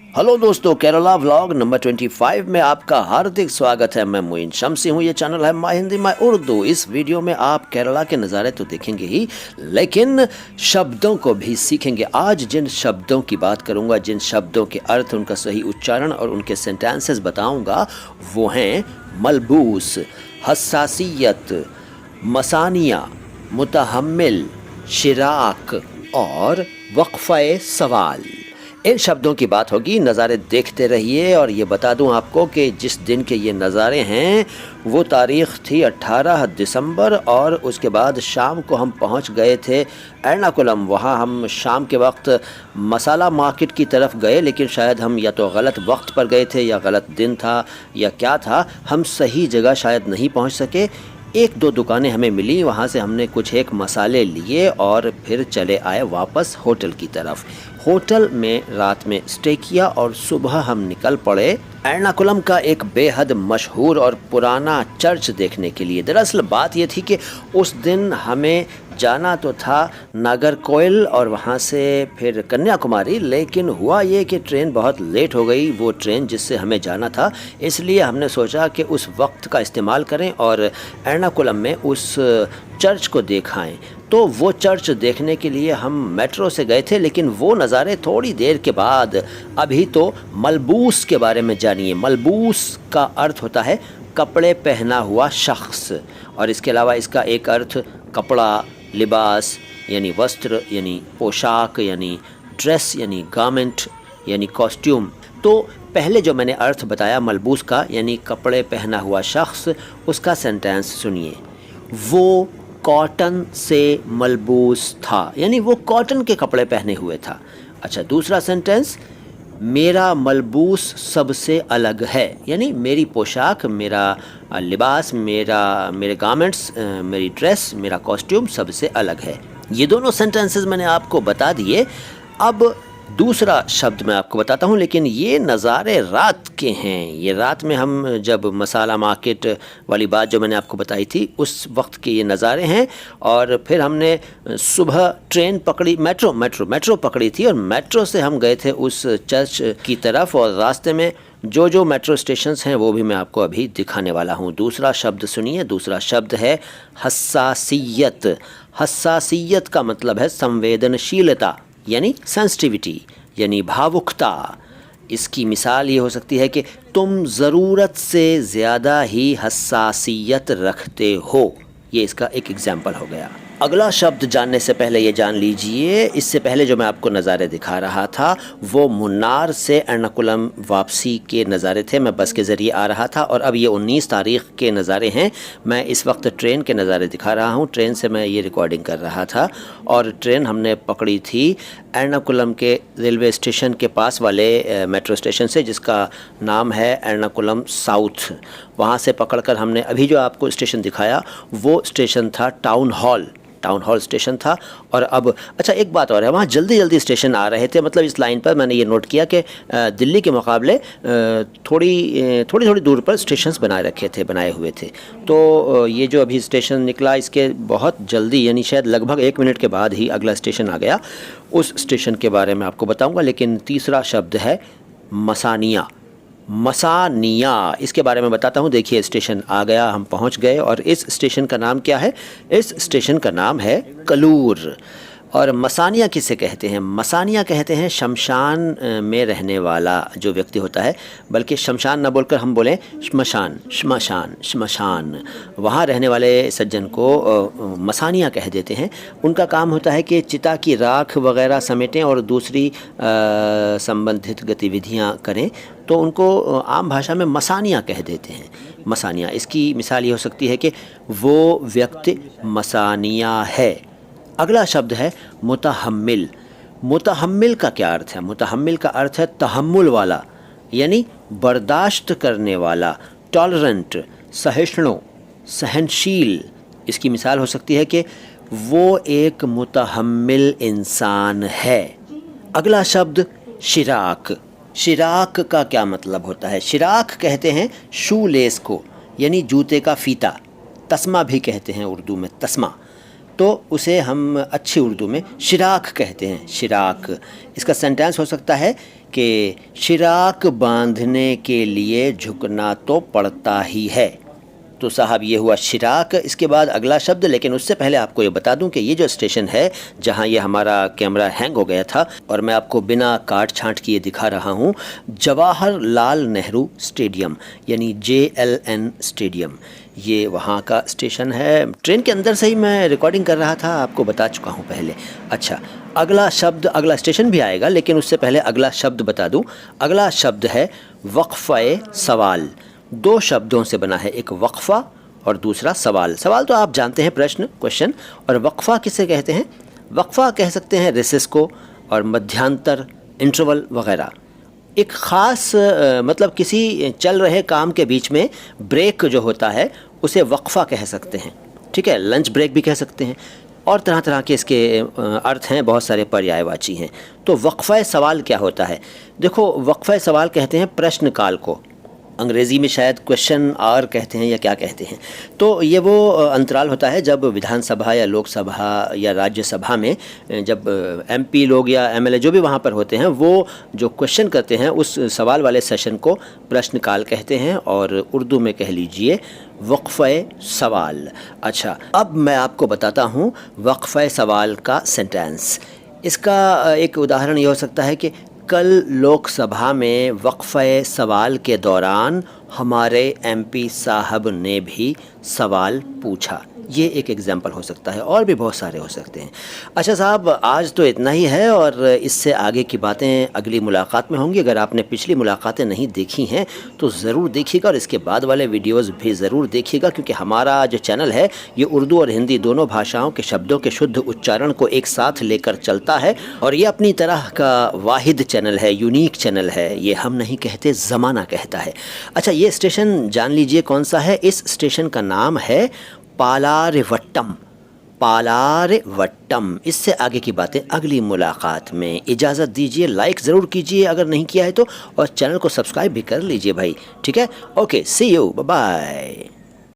Hello दोस्तों, Kerala vlog number 25 में आपका हार्दिक स्वागत है। मैं मोइन शम्सी हूँ। ये चैनल है माय हिंदी माय उर्दू। इस वीडियो में आप केरला के नज़ारे तो देखेंगे ही, लेकिन शब्दों को भी सीखेंगे। आज जिन शब्दों की बात करूँगा, जिन शब्दों के अर्थ, उनका सही उच्चारण और उनके सेंटेंसेस बताऊँगा, वो हैं मलबूस, हसासियत, मसानिया, मुतहम्मिल, शिराक और वक्फ़े सवाल। इन शब्दों की बात होगी। नज़ारे देखते रहिए। और ये बता दूं आपको कि जिस दिन के ये नज़ारे हैं वो तारीख़ थी 18 दिसंबर, और उसके बाद शाम को हम पहुंच गए थे एर्नाकुलम। वहां हम शाम के वक्त मसाला मार्केट की तरफ गए, लेकिन शायद हम या तो गलत वक्त पर गए थे या गलत दिन था या क्या था, हम सही जगह शायद नहीं पहुंच सके। एक दो दुकानें हमें मिली, वहाँ से हमने कुछ एक मसाले लिए और फिर चले आए वापस होटल की तरफ। होटल में रात में स्टे किया और सुबह हम निकल पड़े एर्नाकुलम का एक बेहद मशहूर और पुराना चर्च देखने के लिए। दरअसल बात ये थी कि उस दिन हमें जाना तो था नागरकोइल और वहाँ से फिर कन्याकुमारी, लेकिन हुआ ये कि ट्रेन बहुत लेट हो गई, वो ट्रेन जिससे हमें जाना था। इसलिए हमने सोचा कि उस वक्त का इस्तेमाल करें और एर्नाकुलम में उस चर्च को दिखाएं। तो वो चर्च देखने के लिए हम मेट्रो से गए थे, लेकिन वो नज़ारे थोड़ी देर के बाद। अभी तो मलबूस के बारे में जानिए। मलबूस का अर्थ होता है कपड़े पहना हुआ शख्स, और इसके अलावा इसका एक अर्थ कपड़ा, लिबास यानी वस्त्र यानी पोशाक यानी ड्रेस यानी गारमेंट यानी कॉस्ट्यूम। तो पहले जो मैंने अर्थ बताया मलबूस का यानी कपड़े पहना हुआ शख्स, उसका सेंटेंस सुनिए। वो कॉटन से मलबूस था, यानी वो कॉटन के कपड़े पहने हुए था। अच्छा, दूसरा सेंटेंस, मेरा मलबूस सबसे अलग है, यानी मेरी पोशाक, मेरा लिबास, मेरे गारमेंट्स, मेरी ड्रेस, मेरा कॉस्ट्यूम सबसे अलग है। ये दोनों सेंटेंसेस मैंने आपको बता दिए। अब दूसरा शब्द मैं आपको बताता हूँ, लेकिन ये नज़ारे रात के हैं। ये रात में हम जब मसाला मार्केट वाली बात जो मैंने आपको बताई थी, उस वक्त के ये नज़ारे हैं। और फिर हमने सुबह ट्रेन पकड़ी, मेट्रो पकड़ी थी, और मेट्रो से हम गए थे उस चर्च की तरफ। और रास्ते में जो मेट्रो स्टेशंस हैं वो भी मैं आपको अभी दिखाने वाला हूँ। दूसरा शब्द सुनिए। दूसरा शब्द है हसासियत। हसासियत का मतलब है संवेदनशीलता यानी सेंसिटिविटी यानी भावुकता। इसकी मिसाल ये हो सकती है कि तुम ज़रूरत से ज़्यादा ही हसासियत रखते हो। ये इसका एक एग्जाम्पल हो गया। अगला शब्द जानने से पहले ये जान लीजिए, इससे पहले जो मैं आपको नज़ारे दिखा रहा था वो मुन्नार से एर्नाकुलम वापसी के नज़ारे थे। मैं बस के ज़रिए आ रहा था, और अब ये 19 तारीख़ के नज़ारे हैं। मैं इस वक्त ट्रेन के नज़ारे दिखा रहा हूँ। ट्रेन से मैं ये रिकॉर्डिंग कर रहा था, और ट्रेन हमने पकड़ी थी एर्नाकुलम के रेलवे स्टेशन के पास वाले मेट्रो स्टेशन से, जिसका नाम है एर्नाकुलम साउथ। वहाँ से पकड़कर हमने अभी जो आपको स्टेशन दिखाया वो स्टेशन था टाउन हॉल स्टेशन था। और अब अच्छा, एक बात और है, वहाँ जल्दी स्टेशन आ रहे थे। मतलब इस लाइन पर मैंने ये नोट किया कि दिल्ली के मुकाबले थोड़ी दूर पर स्टेशंस बनाए हुए थे। तो ये जो अभी स्टेशन निकला, इसके बहुत जल्दी यानी शायद लगभग 1 मिनट के बाद ही अगला स्टेशन आ गया। उस स्टेशन के बारे में आपको बताऊँगा। लेकिन तीसरा शब्द है मसानिया। इसके बारे में बताता हूँ। देखिए, स्टेशन आ गया, हम पहुँच गए, और इस स्टेशन का नाम क्या है? इस स्टेशन का नाम है कलूर। और मसानिया किसे कहते हैं? मसानिया कहते हैं शमशान में रहने वाला जो व्यक्ति होता है, बल्कि शमशान न बोलकर हम बोलें श्मशान। वहाँ रहने वाले सज्जन को मसानिया कह देते हैं। उनका काम होता है कि चिता की राख वगैरह समेटें और दूसरी संबंधित गतिविधियाँ करें, तो उनको आम भाषा में मसानिया कह देते हैं। मसानिया, इसकी मिसाल ये हो सकती है कि वो व्यक्ति मसानिया है। अगला शब्द है मुतहम्मिल। मुतहम्मिल का क्या अर्थ है? मुतहम्मिल का अर्थ है तहम्मुल वाला, यानी बर्दाश्त करने वाला, टॉलरेंट, सहिष्णु, सहनशील। इसकी मिसाल हो सकती है कि वो एक मुतहम्मिल इंसान है। अगला शब्द शिराक। शिराक का क्या मतलब होता है? शिराक कहते हैं शू लेस को, यानी जूते का फीता। तस्मा भी कहते हैं उर्दू में, तस्मा। तो उसे हम अच्छी उर्दू में शिराक कहते हैं। शिराक, इसका सेंटेंस हो सकता है कि शिराक बांधने के लिए झुकना तो पड़ता ही है। तो साहब ये हुआ शिराक। इसके बाद अगला शब्द, लेकिन उससे पहले आपको ये बता दूं कि ये जो स्टेशन है जहां ये हमारा कैमरा हैंग हो गया था और मैं आपको बिना काट छांट किए दिखा रहा हूं, जवाहरलाल नेहरू स्टेडियम यानी JLN स्टेडियम, ये वहाँ का स्टेशन है। ट्रेन के अंदर से ही मैं रिकॉर्डिंग कर रहा था, आपको बता चुका हूँ पहले। अच्छा, अगला शब्द, अगला स्टेशन भी आएगा, लेकिन उससे पहले अगला शब्द बता दूँ। अगला शब्द है वक्फ़े सवाल। 2 शब्दों से बना है, एक वक्फ़ा और दूसरा सवाल। सवाल तो आप जानते हैं, प्रश्न, क्वेश्चन, और वक्फ़ा किसे कहते हैं? वक्फ़ा कह सकते हैं रिसेस को, और मध्यांतर, इंटरवल वगैरह। एक ख़ास मतलब किसी चल रहे काम के बीच में ब्रेक जो होता है उसे वक्फ़ा कह सकते हैं। ठीक है, लंच ब्रेक भी कह सकते हैं, और तरह तरह के इसके अर्थ हैं, बहुत सारे पर्यायवाची हैं। तो वक्फ़ा सवाल क्या होता है? देखो, वक्फ़ा सवाल कहते हैं प्रश्न काल को, अंग्रेज़ी में शायद क्वेश्चन आवर कहते हैं या क्या कहते हैं। तो ये वो अंतराल होता है जब विधानसभा या लोकसभा या राज्यसभा में जब MP लोग या MLA जो भी वहाँ पर होते हैं वो जो क्वेश्चन करते हैं, उस सवाल वाले सेशन को प्रश्नकाल कहते हैं, और उर्दू में कह लीजिए वक्फ़े सवाल। अच्छा, अब मैं आपको बताता हूँ वक्फ़े सवाल का सेंटेंस। इसका एक उदाहरण ये हो सकता है कि कल लोकसभा में वक्फ़े सवाल के दौरान हमारे MP साहब ने भी सवाल पूछा। ये एक एग्जाम्पल हो सकता है, और भी बहुत सारे हो सकते हैं। अच्छा साहब, आज तो इतना ही है, और इससे आगे की बातें अगली मुलाकात में होंगी। अगर आपने पिछली मुलाकातें नहीं देखी हैं तो ज़रूर देखिएगा, और इसके बाद वाले वीडियोज़ भी ज़रूर देखिएगा, क्योंकि हमारा जो चैनल है ये उर्दू और हिंदी दोनों भाषाओं के शब्दों के शुद्ध उच्चारण को एक साथ लेकर चलता है, और ये अपनी तरह का वाहिद चैनल है, यूनिक चैनल है। ये हम नहीं कहते, ज़माना कहता है। अच्छा, ये स्टेशन जान लीजिए कौन सा है। इस स्टेशन का नाम है पालारवट्टम। पालारवट्टम। इससे आगे की बातें अगली मुलाकात में। इजाज़त दीजिए, लाइक ज़रूर कीजिए अगर नहीं किया है तो, और चैनल को सब्सक्राइब भी कर लीजिए भाई। ठीक है, okay, see you, bye bye.